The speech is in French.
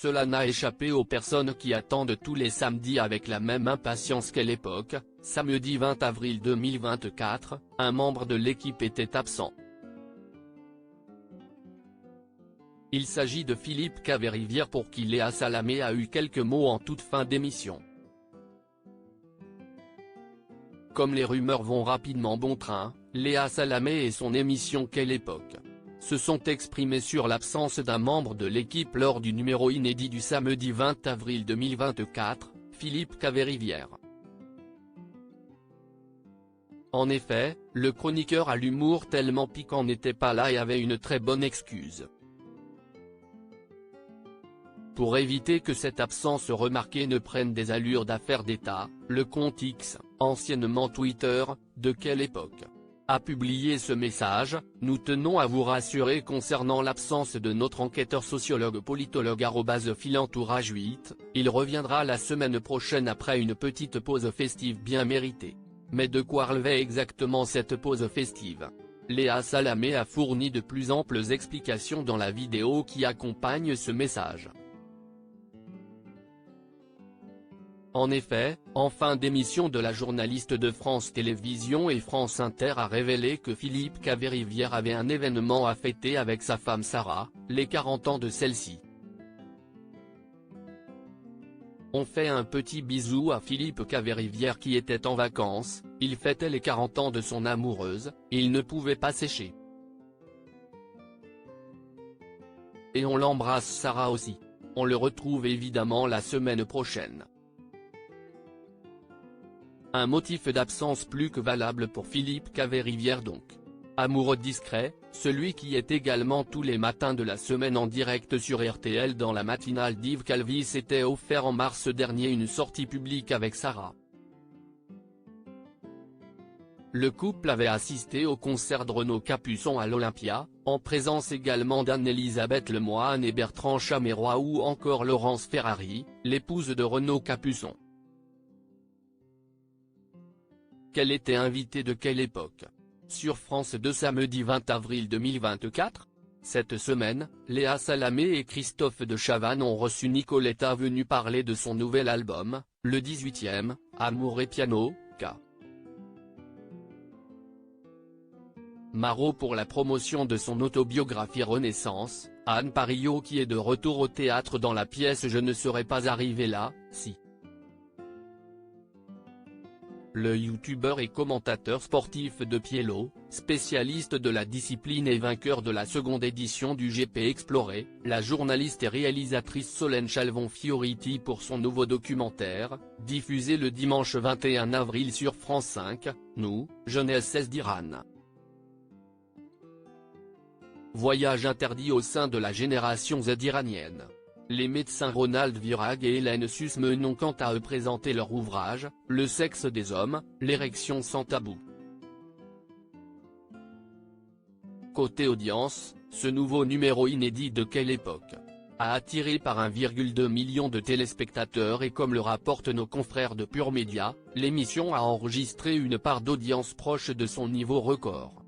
Cela n'a échappé aux personnes qui attendent tous les samedis avec la même impatience qu'à l'époque. Samedi 20 avril 2024, un membre de l'équipe était absent. Il s'agit de Philippe Caverivière pour qui Léa Salamé a eu quelques mots en toute fin d'émission. Comme les rumeurs vont rapidement bon train, Léa Salamé et son émission Quelle époque se sont exprimés sur l'absence d'un membre de l'équipe lors du numéro inédit du samedi 20 avril 2024, Philippe Caverivière. En effet, le chroniqueur à l'humour tellement piquant n'était pas là et avait une très bonne excuse. Pour éviter que cette absence remarquée ne prenne des allures d'affaires d'État, le compte X, anciennement Twitter, de Quelle époque a publié ce message: nous tenons à vous rassurer concernant l'absence de notre enquêteur sociologue politologue @philentourage 8, il reviendra la semaine prochaine après une petite pause festive bien méritée. Mais de quoi relevait exactement cette pause festive? Léa Salamé a fourni de plus amples explications dans la vidéo qui accompagne ce message. En effet, en fin d'émission de la journaliste de France Télévisions et France Inter a révélé que Philippe Caverivière avait un événement à fêter avec sa femme Sarah, les 40 ans de celle-ci. On fait un petit bisou à Philippe Caverivière qui était en vacances, il fêtait les 40 ans de son amoureuse, il ne pouvait pas sécher. Et on l'embrasse Sarah aussi. On le retrouve évidemment la semaine prochaine. Un motif d'absence plus que valable pour Philippe Caverivière donc. Amoureux discret, celui qui est également tous les matins de la semaine en direct sur RTL dans la matinale d'Yves Calvi s'était offert en mars dernier une sortie publique avec Sarah. Le couple avait assisté au concert de Renaud Capuçon à l'Olympia, en présence également d'Anne-Elisabeth Lemoine et Bertrand Chameroy ou encore Laurence Ferrari, l'épouse de Renaud Capuçon. Qu'elle était invitée de Quelle époque sur France 2 samedi 20 avril 2024. Cette semaine, Léa Salamé et Christophe de Chavannes ont reçu Nicoletta venue parler de son nouvel album, le 18e, Amour et piano, K. Marot pour la promotion de son autobiographie Renaissance, Anne Parillot qui est de retour au théâtre dans la pièce Je ne serais pas arrivé là, si. Le youtubeur et commentateur sportif de Pielo, spécialiste de la discipline et vainqueur de la seconde édition du GP Explorer, la journaliste et réalisatrice Solène Chalvon-Fioriti pour son nouveau documentaire, diffusé le dimanche 21 avril sur France 5, Nous, jeunesse 16 d'Iran. Voyage interdit au sein de la génération Z iranienne. Les médecins Ronald Virag et Hélène Sussman ont quant à eux présenté leur ouvrage, Le sexe des hommes, l'érection sans tabou. Côté audience, ce nouveau numéro inédit de Quelle époque a attiré par 1,2 million de téléspectateurs et comme le rapportent nos confrères de Pure Média, l'émission a enregistré une part d'audience proche de son niveau record.